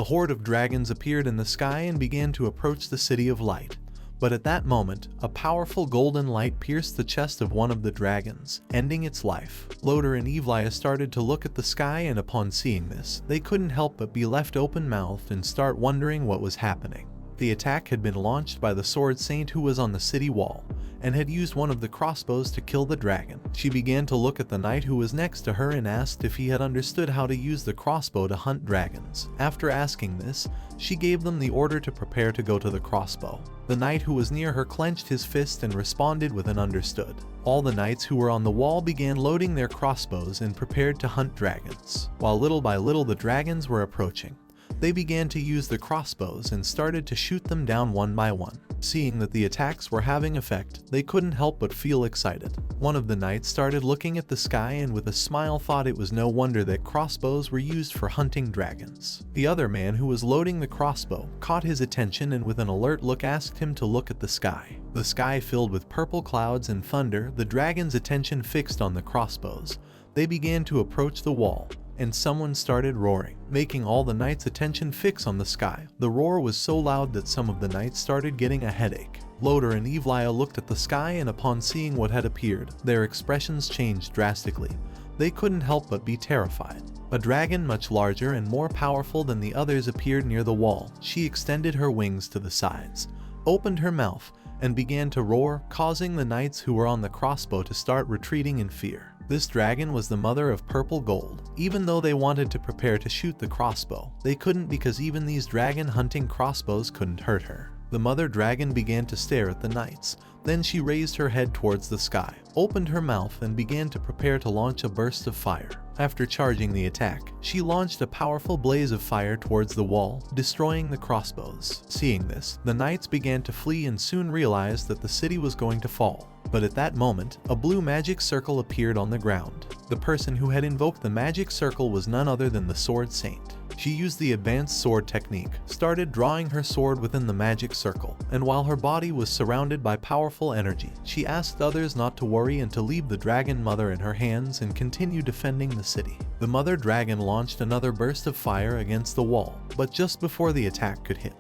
A horde of dragons appeared in the sky and began to approach the City of Light. But at that moment, a powerful golden light pierced the chest of one of the dragons, ending its life. Loder and Evlia started to look at the sky, and upon seeing this, they couldn't help but be left open-mouthed and start wondering what was happening. The attack had been launched by the Sword Saint, who was on the city wall, and had used one of the crossbows to kill the dragon. She began to look at the knight who was next to her and asked if he had understood how to use the crossbow to hunt dragons. After asking this, she gave them the order to prepare to go to the crossbow. The knight who was near her clenched his fist and responded with an understood. All the knights who were on the wall began loading their crossbows and prepared to hunt dragons. While little by little the dragons were approaching, they began to use the crossbows and started to shoot them down one by one. Seeing that the attacks were having effect, they couldn't help but feel excited. One of the knights started looking at the sky and with a smile thought it was no wonder that crossbows were used for hunting dragons. The other man who was loading the crossbow caught his attention and with an alert look asked him to look at the sky. The sky filled with purple clouds and thunder, the dragon's attention fixed on the crossbows. They began to approach the wall, and someone started roaring, making all the knights' attention fix on the sky. The roar was so loud that some of the knights started getting a headache. Loder and Evlia looked at the sky, and upon seeing what had appeared, their expressions changed drastically. They couldn't help but be terrified. A dragon much larger and more powerful than the others appeared near the wall. She extended her wings to the sides, opened her mouth, and began to roar, causing the knights who were on the crossbow to start retreating in fear. This dragon was the mother of purple gold. Even though they wanted to prepare to shoot the crossbow, they couldn't because even these dragon hunting crossbows couldn't hurt her. The mother dragon began to stare at the knights. Then she raised her head towards the sky, opened her mouth and began to prepare to launch a burst of fire. After charging the attack, she launched a powerful blaze of fire towards the wall, destroying the crossbows. Seeing this, the knights began to flee and soon realized that the city was going to fall. But at that moment, a blue magic circle appeared on the ground. The person who had invoked the magic circle was none other than the Sword Saint. She used the advanced sword technique, started drawing her sword within the magic circle, and while her body was surrounded by powerful energy, she asked others not to worry and to leave the dragon mother in her hands and continue defending the city. The mother dragon launched another burst of fire against the wall, but just before the attack could hit,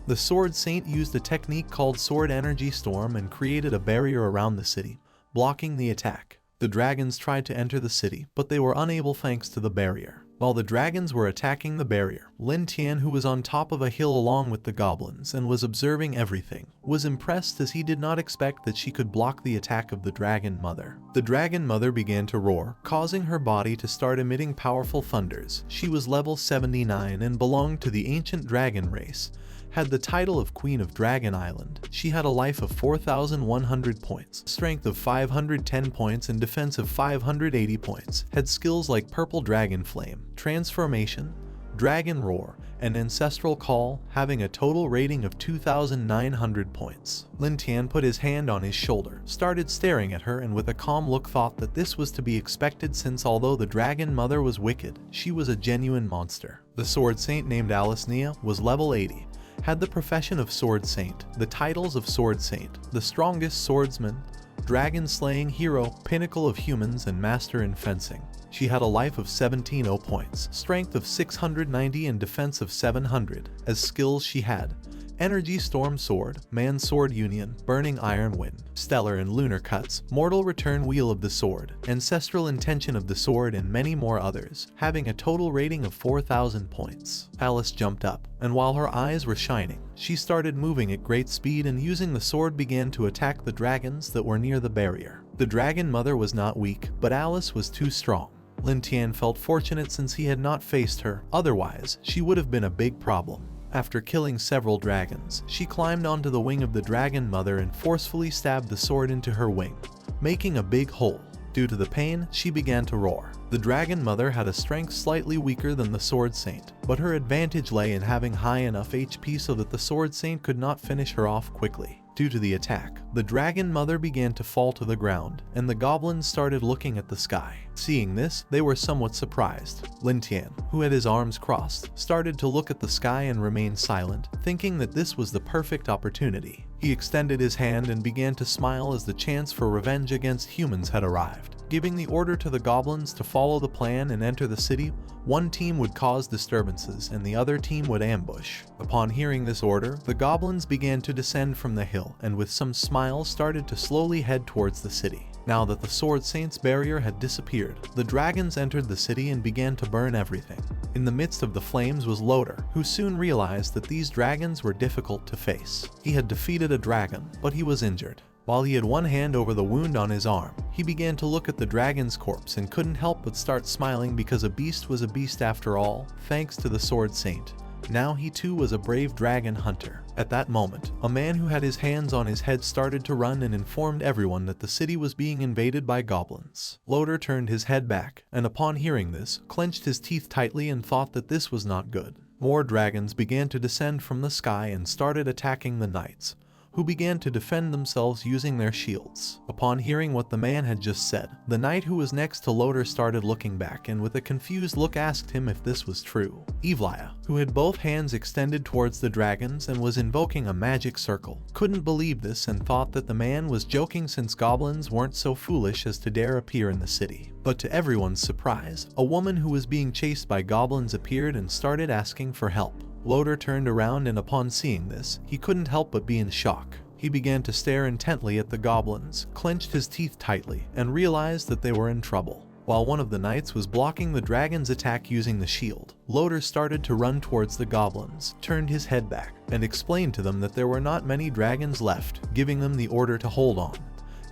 the Sword Saint used a technique called Sword Energy Storm and created a barrier around the city, blocking the attack. The dragons tried to enter the city, but they were unable thanks to the barrier. While the dragons were attacking the barrier, Lin Tian, who was on top of a hill along with the goblins and was observing everything, was impressed as he did not expect that she could block the attack of the dragon mother. The dragon mother began to roar, causing her body to start emitting powerful thunders. She was level 79 and belonged to the ancient dragon race, had the title of Queen of Dragon Island. She had a life of 4,100 points, strength of 510 points and defense of 580 points, had skills like Purple Dragon Flame, Transformation, Dragon Roar, and Ancestral Call, having a total rating of 2,900 points. Lin Tian put his hand on his shoulder, started staring at her and with a calm look thought that this was to be expected since although the dragon mother was wicked, she was a genuine monster. The Sword Saint named Alice Nia was level 80. Had the profession of Sword Saint, the titles of Sword Saint, the strongest swordsman, dragon-slaying hero, pinnacle of humans, and master in fencing. She had a life of 17 points, strength of 690 and defense of 700. As skills she had Energy Storm Sword, Man Sword Union, Burning Iron Wind, Stellar and Lunar Cuts, Mortal Return Wheel of the Sword, Ancestral Intention of the Sword, and many more others, having a total rating of 4,000 points. Alice jumped up, and while her eyes were shining, she started moving at great speed and using the sword began to attack the dragons that were near the barrier. The dragon mother was not weak, but Alice was too strong. Lin Tian felt fortunate since he had not faced her, otherwise she would have been a big problem. After killing several dragons, she climbed onto the wing of the dragon mother and forcefully stabbed the sword into her wing, making a big hole. Due to the pain, she began to roar. The dragon mother had a strength slightly weaker than the Sword Saint, but her advantage lay in having high enough HP so that the Sword Saint could not finish her off quickly. Due to the attack, the dragon mother began to fall to the ground, and the goblins started looking at the sky. Seeing this, they were somewhat surprised. Lin Tian, who had his arms crossed, started to look at the sky and remain silent, thinking that this was the perfect opportunity. He extended his hand and began to smile as the chance for revenge against humans had arrived. giving the order to the goblins to follow the plan and enter the city. One team would cause disturbances and the other team would ambush. Upon hearing this order, the goblins began to descend from the hill and with some smiles started to slowly head towards the city. Now that the Sword Saint's barrier had disappeared, the dragons entered the city and began to burn everything. In the midst of the flames was Loader, who soon realized that these dragons were difficult to face. He had defeated a dragon, but he was injured. While he had one hand over the wound on his arm, he began to look at the dragon's corpse and couldn't help but start smiling because a beast was a beast after all, thanks to the Sword Saint. Now he too was a brave dragon hunter. At that moment, a man who had his hands on his head started to run and informed everyone that the city was being invaded by goblins. Loader turned his head back, and upon hearing this, clenched his teeth tightly and thought that this was not good. More dragons began to descend from the sky and started attacking the knights, who began to defend themselves using their shields. Upon hearing what the man had just said, the knight who was next to Loader started looking back and with a confused look asked him if this was true. Evlia, who had both hands extended towards the dragons and was invoking a magic circle, couldn't believe this and thought that the man was joking since goblins weren't so foolish as to dare appear in the city. But to everyone's surprise, a woman who was being chased by goblins appeared and started asking for help. Loader turned around and upon seeing this, he couldn't help but be in shock. He began to stare intently at the goblins, clenched his teeth tightly, and realized that they were in trouble. While one of the knights was blocking the dragon's attack using the shield, Loader started to run towards the goblins, turned his head back, and explained to them that there were not many dragons left, giving them the order to hold on,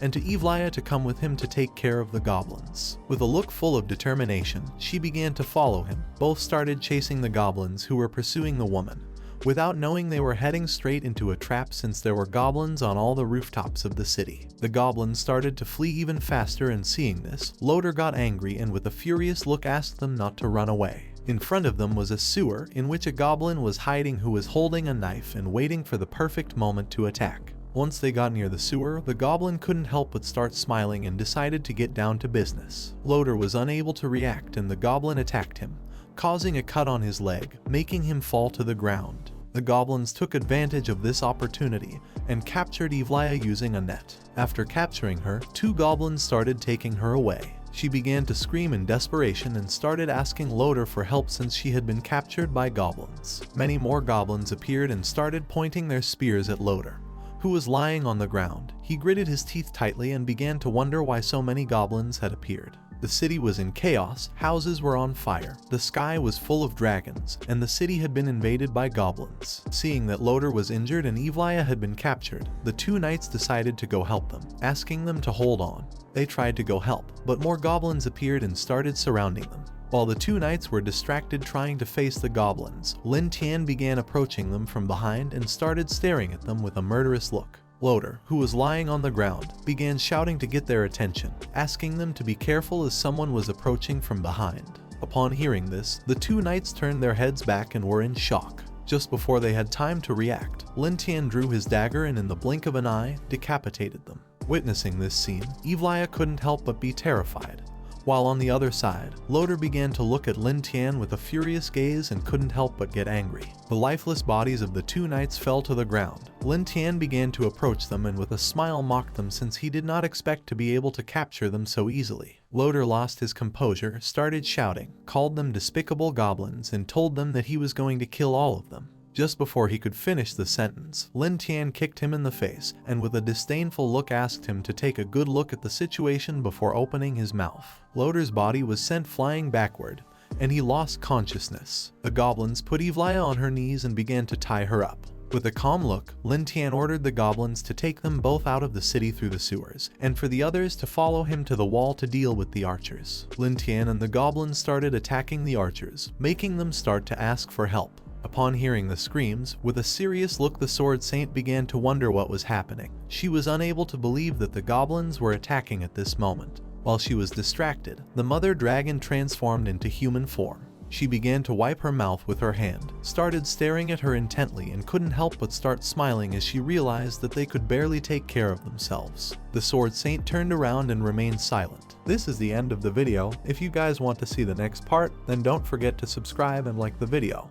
and to Evlia to come with him to take care of the goblins. With a look full of determination, she began to follow him. Both started chasing the goblins who were pursuing the woman, without knowing they were heading straight into a trap since there were goblins on all the rooftops of the city. The goblins started to flee even faster and seeing this, Loader got angry and with a furious look asked them not to run away. In front of them was a sewer in which a goblin was hiding who was holding a knife and waiting for the perfect moment to attack. Once they got near the sewer, the goblin couldn't help but start smiling and decided to get down to business. Loader was unable to react and the goblin attacked him, causing a cut on his leg, making him fall to the ground. The goblins took advantage of this opportunity and captured Evlia using a net. After capturing her, two goblins started taking her away. She began to scream in desperation and started asking Loader for help since she had been captured by goblins. Many more goblins appeared and started pointing their spears at Loader, who was lying on the ground. He gritted his teeth tightly and began to wonder why so many goblins had appeared. The city was in chaos, houses were on fire, the sky was full of dragons, and the city had been invaded by goblins. Seeing that Loader was injured and Evlia had been captured, the two knights decided to go help them, asking them to hold on. They tried to go help, but more goblins appeared and started surrounding them. While the two knights were distracted trying to face the goblins, Lin Tian began approaching them from behind and started staring at them with a murderous look. Loader, who was lying on the ground, began shouting to get their attention, asking them to be careful as someone was approaching from behind. Upon hearing this, the two knights turned their heads back and were in shock. Just before they had time to react, Lin Tian drew his dagger and in the blink of an eye, decapitated them. Witnessing this scene, Evlia couldn't help but be terrified. While on the other side, Loader began to look at Lin Tian with a furious gaze and couldn't help but get angry. The lifeless bodies of the two knights fell to the ground. Lin Tian began to approach them and with a smile mocked them since he did not expect to be able to capture them so easily. Loader lost his composure, started shouting, called them despicable goblins and told them that he was going to kill all of them. Just before he could finish the sentence, Lin Tian kicked him in the face and with a disdainful look asked him to take a good look at the situation before opening his mouth. Loader's body was sent flying backward, and he lost consciousness. The goblins put Evlia on her knees and began to tie her up. With a calm look, Lin Tian ordered the goblins to take them both out of the city through the sewers, and for the others to follow him to the wall to deal with the archers. Lin Tian and the goblins started attacking the archers, making them start to ask for help. Upon hearing the screams, with a serious look the Sword Saint began to wonder what was happening. She was unable to believe that the goblins were attacking at this moment. While she was distracted, the mother dragon transformed into human form. She began to wipe her mouth with her hand, started staring at her intently and couldn't help but start smiling as she realized that they could barely take care of themselves. The Sword Saint turned around and remained silent. This is the end of the video. If you guys want to see the next part, then don't forget to subscribe and like the video.